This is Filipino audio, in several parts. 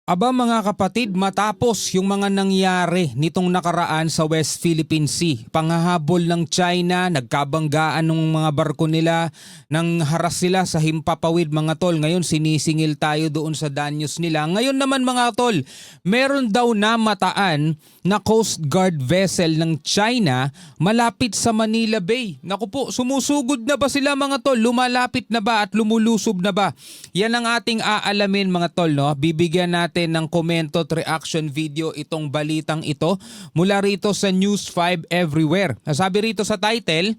Aba mga kapatid, matapos yung mga nangyari nitong nakaraan sa West Philippine Sea, panghahabol ng China, nagkabanggaan ng mga barko nila, nang haras sila sa himpapawid mga tol. Ngayon sinisingil tayo doon sa danyos nila. Ngayon naman mga tol, meron daw namataan na Coast Guard vessel ng China malapit sa Manila Bay. Naku po, sumusugod na ba sila mga tol? Lumalapit na ba at lumulusob na ba? Yan ang ating aalamin mga tol, no? Bibigyan natin ng komento at reaction video itong balitang ito mula rito sa News 5 Everywhere. Sabi rito sa title,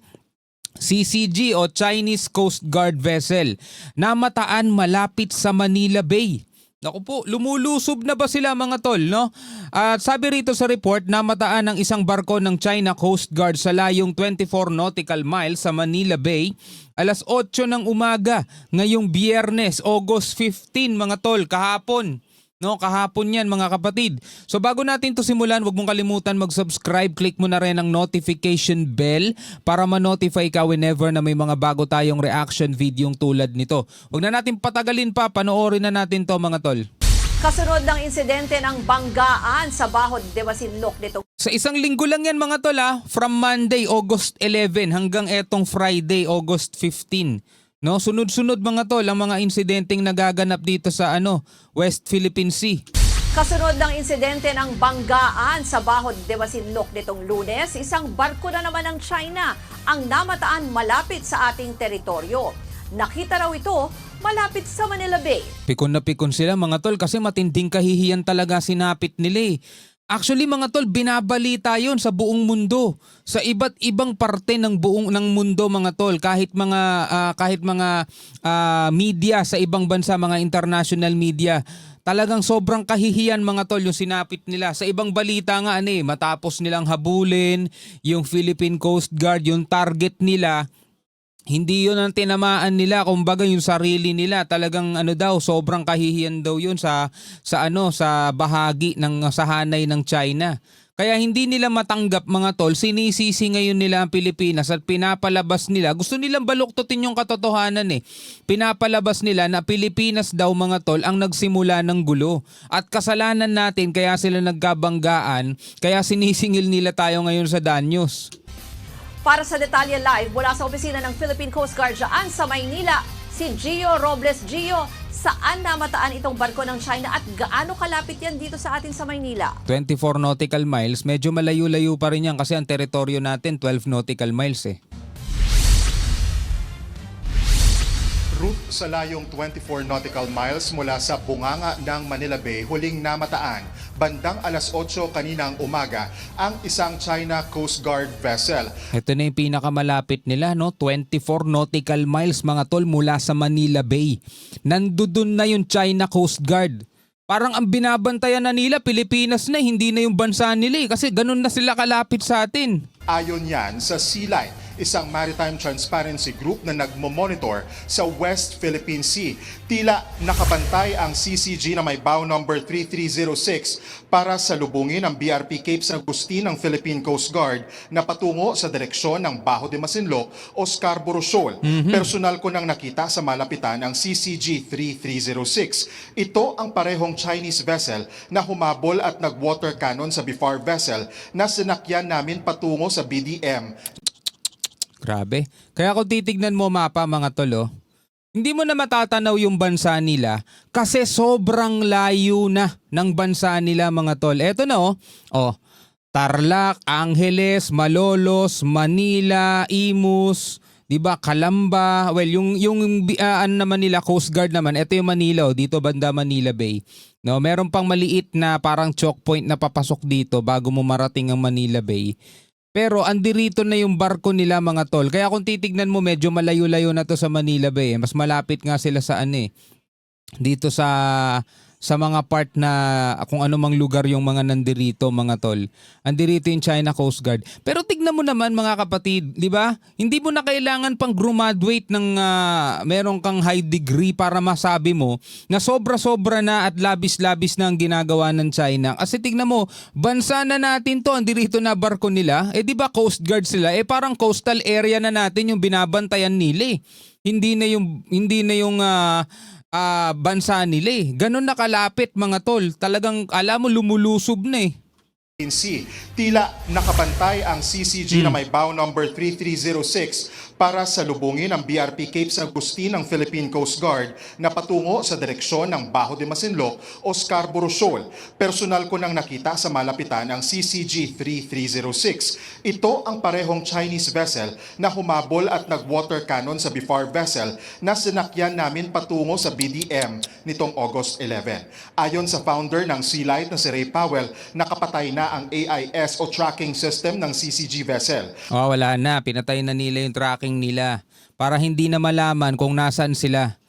CCG o Chinese Coast Guard Vessel namataan malapit sa Manila Bay. Naku po, lumulusob na ba sila mga tol, no? At sabi rito sa report, namataan ng isang barko ng China Coast Guard sa layong 24 nautical miles sa Manila Bay alas 8 ng umaga ngayong Biyernes, August 15 mga tol, kahapon. No, kahapon yan mga kapatid. So bago natin to simulan, huwag mong kalimutan mag-subscribe. Click mo na rin ang notification bell para ma-notify ka whenever na may mga bago tayong reaction video tulad nito. Huwag na natin patagalin pa, panoorin na natin to mga tol. Kasunod ng insidente ng banggaan sa Bahod de Masinloc nitong Sa isang linggo lang yan mga tol from Monday, August 11 hanggang etong Friday, August 15. No, sunod-sunod mga tol ang mga insidenteng nagaganap dito sa West Philippine Sea. Kasunod ng insidente ng banggaan sa Bahod de Masinloc nitong Lunes, isang barko na naman ng China ang namataan malapit sa ating teritoryo. Nakita raw ito malapit sa Manila Bay. Pikon na pikon sila mga tol kasi matinding kahihiyan talaga sinapit nila eh. Actually mga tol, binabalita yon sa buong mundo. Sa iba't ibang parte ng mundo mga tol, kahit mga media sa ibang bansa, mga international media. Talagang sobrang kahihiyan mga tol yung sinapit nila. Sa ibang balita nga matapos nilang habulin yung Philippine Coast Guard, yung target nila, hindi yun ang tinamaan nila, kumbaga yung sarili nila. Talagang sobrang kahihiyan daw yun sa bahagi ng sahanay ng China. Kaya hindi nila matanggap mga tol, sinisisi ngayon nila ang Pilipinas at pinapalabas nila. Gusto nilang baluktutin yung katotohanan eh. Pinapalabas nila na Pilipinas daw mga tol ang nagsimula ng gulo. At kasalanan natin kaya sila nagkabanggaan, kaya sinisingil nila tayo ngayon sa danyos. Para sa Detalye Live mula sa opisina ng Philippine Coast Guard dyan sa Maynila, si Gio Robles. Gio, saan namataan itong barko ng China at gaano kalapit yan dito sa atin sa Maynila? 24 nautical miles, medyo malayo-layo pa rin yan kasi ang teritoryo natin 12 nautical miles eh. Route sa layong 24 nautical miles mula sa bunganga ng Manila Bay, huling namataan bandang alas 8 kaninang umaga ang isang China Coast Guard vessel. Ito na yung pinakamalapit nila, 24 nautical miles mga tol mula sa Manila Bay. Nandudun na yung China Coast Guard. Parang ang binabantayan na nila, Pilipinas na, hindi na yung bansa nila kasi ganun na sila kalapit sa atin. Ayon yan sa Sea Line, isang maritime transparency group na nagmo-monitor sa West Philippine Sea. Tila nakabantay ang CCG na may bow number 3306 para salubungin ang BRP Cape San Agustin ng Philippine Coast Guard na patungo sa direksyon ng Bahod de Masinloc o Scarborough Shoal. Personal ko nang nakita sa malapitan ang CCG 3306. Ito ang parehong Chinese vessel na humabol at nag-water cannon sa BFAR vessel na sinakyan namin patungo sa BDM. Grabe. Kaya kung titignan mo mapa mga tol, hindi mo na matatanaw yung bansa nila kasi sobrang layo na ng bansa nila mga tol. Eto na Tarlac, Angeles, Malolos, Manila, Imus, 'di ba? Calamba. Well, yung naman nila Coast Guard naman, ito yung Manila, dito banda Manila Bay. No, meron pang maliit na parang choke point na papasok dito bago mo marating ang Manila Bay. Pero andirito na yung barko nila mga tol. Kaya kung titignan mo medyo malayo-layo na to sa Manila Bay. Mas malapit nga sila sa dito sa mga part na kung anumang lugar yung mga nandirito mga tol. Andirito yung China Coast Guard. Pero tignan mo naman mga kapatid, di ba? Hindi mo na kailangan pang graduate ng meron kang high degree para masabi mo na sobra-sobra na at labis-labis na ang ginagawa ng China. Kasi tignan mo, bansa na natin to, andirito na barko nila. Di ba Coast Guard sila? Parang coastal area na natin yung binabantayan nila. Hindi na yung bansa nila eh. Ganun nakalapit mga tol. Talagang alam mo lumulusob na eh. Sea. Tila nakabantay ang CCG na may bow number 3306 para salubungin ang BRP Cape San Agustin ng Philippine Coast Guard na patungo sa direksyon ng Bajo de Masinloc o Scarborough Shoal. Personal ko nang nakita sa malapitan ang CCG 3306. Ito ang parehong Chinese vessel na humabol at nag-water cannon sa BIFAR vessel na sinakyan namin patungo sa BDM nitong August 11. Ayon sa founder ng Sea Light na si Ray Powell, nakapatay na ang AIS o tracking system ng CCG vessel. Oh, wala na. Pinatay na nila yung tracking nila para hindi na malaman kung nasaan sila.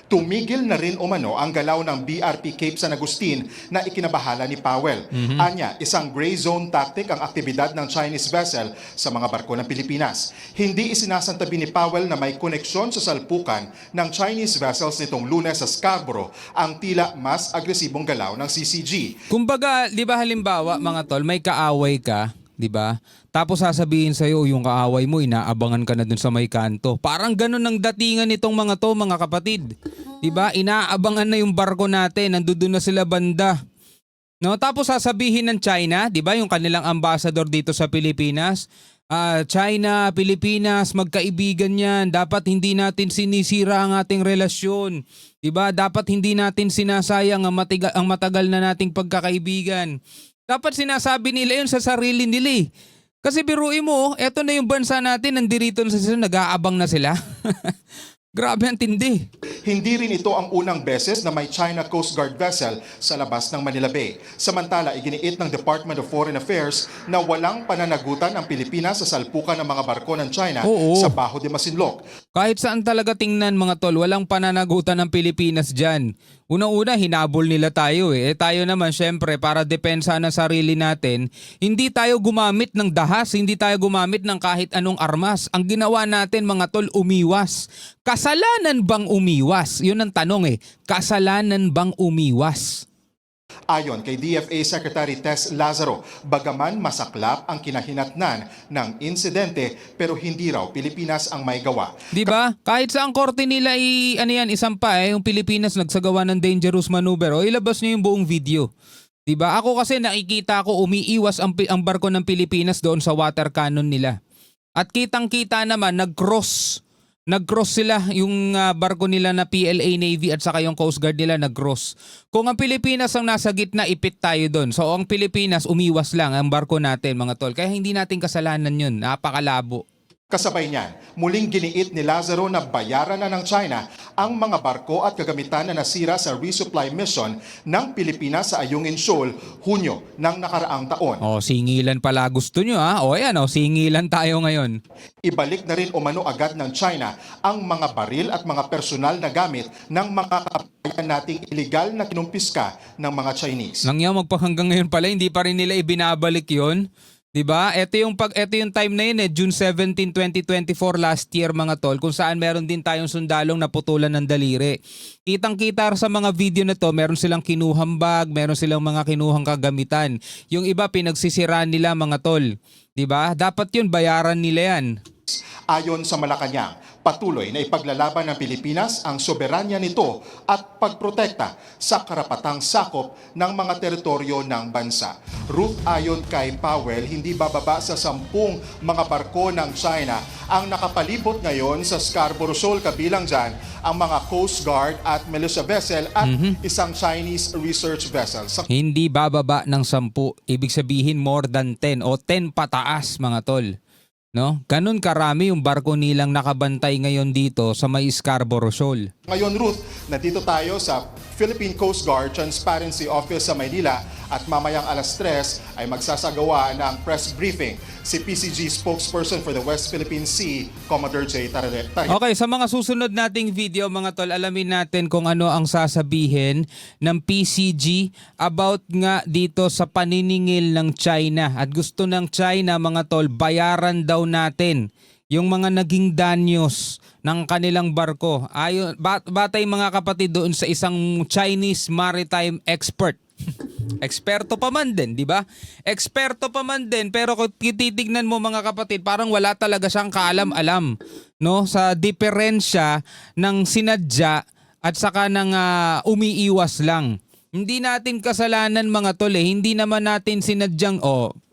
Tumigil na rin umano ang galaw ng BRP Cape San Agustin na ikinabahala ni Powell. Anya, isang gray zone tactic ang aktibidad ng Chinese vessel sa mga barko ng Pilipinas. Hindi isinasantabi ni Powell na may koneksyon sa salpukan ng Chinese vessels nitong Lunes sa Scarborough ang tila mas agresibong galaw ng CCG. Kumbaga, di ba halimbawa mga tol, may kaaway ka, di ba? Tapos sasabihin sa'yo yung kaaway mo, inaabangan ka na dun sa may kanto. Parang ganun ang datingan nitong mga to, mga kapatid. Diba? Inaabangan na yung barko natin, nandoon na sila banda. No? Tapos sasabihin ng China, diba? Yung kanilang ambassador dito sa Pilipinas, China, Pilipinas, magkaibigan yan. Dapat hindi natin sinisira ang ating relasyon. Diba? Dapat hindi natin sinasayang ang matagal na nating pagkakaibigan. Dapat sinasabi nila yun sa sarili nila eh. Kasi biruin mo, eto na yung bansa natin, nandirito na sila, nag-aabang na sila. Grabe ang tindi. Hindi rin ito ang unang beses na may China Coast Guard vessel sa labas ng Manila Bay. Samantala, iginiit ng Department of Foreign Affairs na walang pananagutan ang Pilipinas sa salpukan ng mga barko ng China sa Bajo de Masinloc. Kahit saan talaga tingnan mga tol, walang pananagutan ng Pilipinas dyan. Unang-una, hinabol nila tayo eh. Tayo naman syempre para depensa ng sarili natin, hindi tayo gumamit ng dahas, hindi tayo gumamit ng kahit anong armas. Ang ginawa natin mga tol, umiwas. Kasalanan bang umiwas? Yun ang tanong eh. Kasalanan bang umiwas? Ayon kay DFA Secretary Tess Lazaro, bagaman masaklap ang kinahinatnan ng insidente pero hindi raw Pilipinas ang may gawa. Di ba? Kahit sa ang korte nila isampa yung Pilipinas nagsagawa ng dangerous maneuver o ilabas niyo yung buong video. Di ba? Ako kasi nakikita ko umiiwas ang barko ng Pilipinas doon sa water cannon nila. At kitang-kita naman nag-cross sila yung barko nila na PLA Navy at saka yung Coast Guard nila nag-cross. Kung ang Pilipinas ang nasa gitna, ipit tayo doon. So ang Pilipinas umiwas lang ang barko natin mga tol. Kaya hindi natin kasalanan yun. Napakalabo. Kasabay niyan, muling giniit ni Lazaro na bayaran na ng China ang mga barko at kagamitan na nasira sa resupply mission ng Pilipinas sa Ayungin Shoal, Hunyo ng nakaraang taon. Singilan pala gusto nyo ha. Ayan singilan tayo ngayon. Ibalik na rin umano agad ng China ang mga baril at mga personal na gamit ng mga kabayan nating iligal na kinumpiska ng mga Chinese. Hanggang ngayon pala, hindi pa rin nila ibinabalik yon. Diba? Ito yung time na yun June 17, 2024 last year mga tol, kung saan meron din tayong sundalong naputulan ng daliri. Kitang-kita sa mga video na to, meron silang kinuhang bag, meron silang mga kinuhang kagamitan. Yung iba pinagsisiraan nila mga tol. Diba? Dapat yun, bayaran nila yan. Ayon sa Malacanang, patuloy na ipaglalaban ng Pilipinas ang soberanya nito at pagprotekta sa karapatang sakop ng mga teritoryo ng bansa. Ruth, ayon kay Powell, hindi bababa sa 10 mga barko ng China ang nakapalibot ngayon sa Scarborough Shoal, kabilang dyan ang mga Coast Guard at militia vessel at isang Chinese research vessel. Hindi bababa ng 10, ibig sabihin more than 10 o 10 pataas mga tol. No? Ganun karami yung barko nilang nakabantay ngayon dito sa may Scarborough Shoal. Ngayon Ruth, nandito tayo sa Philippine Coast Guard Transparency Office sa Maynila at mamayang 3:00 ay magsasagawa ng press briefing si PCG spokesperson for the West Philippine Sea, Commodore J. Tarre. Okay, sa mga susunod nating video mga tol, alamin natin kung ano ang sasabihin ng PCG about nga dito sa paniningil ng China. At gusto ng China mga tol, bayaran daw natin yung mga naging danyos ng kanilang barko. Ayon, batay mga kapatid doon sa isang Chinese maritime expert. Eksperto pa man din, di ba? Eksperto pa man din, pero kung titignan mo mga kapatid, parang wala talaga siyang kaalam-alam, no? Sa diferensya ng sinadya at saka ng umiiwas lang. Hindi natin kasalanan mga tol eh. Hindi naman natin sinadyang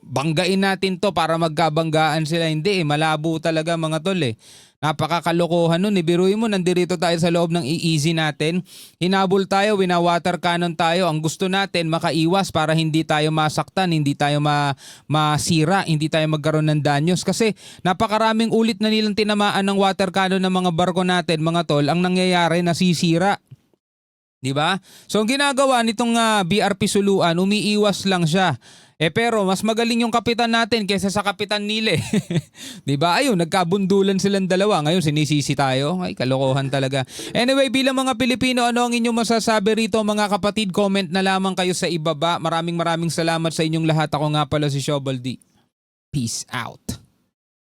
banggain natin to para magkabanggaan sila. Hindi malabo talaga mga tol eh. Napakakalokohan nun. Biruin mo, nandirito tayo sa loob ng easy natin. Hinabol tayo, winawater cannon tayo. Ang gusto natin, makaiwas para hindi tayo masaktan, hindi tayo masira, hindi tayo magkaroon ng danyos. Kasi napakaraming ulit na nilang tinamaan ng water cannon ng mga barko natin, mga tol. Ang nangyayari, nasisira. Di ba? So ang ginagawa nitong BRP Suluan, umiiwas lang siya. Pero mas magaling yung kapitan natin kaysa sa kapitan nila. 'Di ba? Ayun, nagkabundulan silang dalawa. Ngayon sinisisi tayo. Ay, kalokohan talaga. Anyway, bilang mga Pilipino, ano ang inyong masasabi rito mga kapatid? Comment na lamang kayo sa ibaba. Maraming salamat sa inyong lahat. Ako nga pala si Shovel D. Peace out.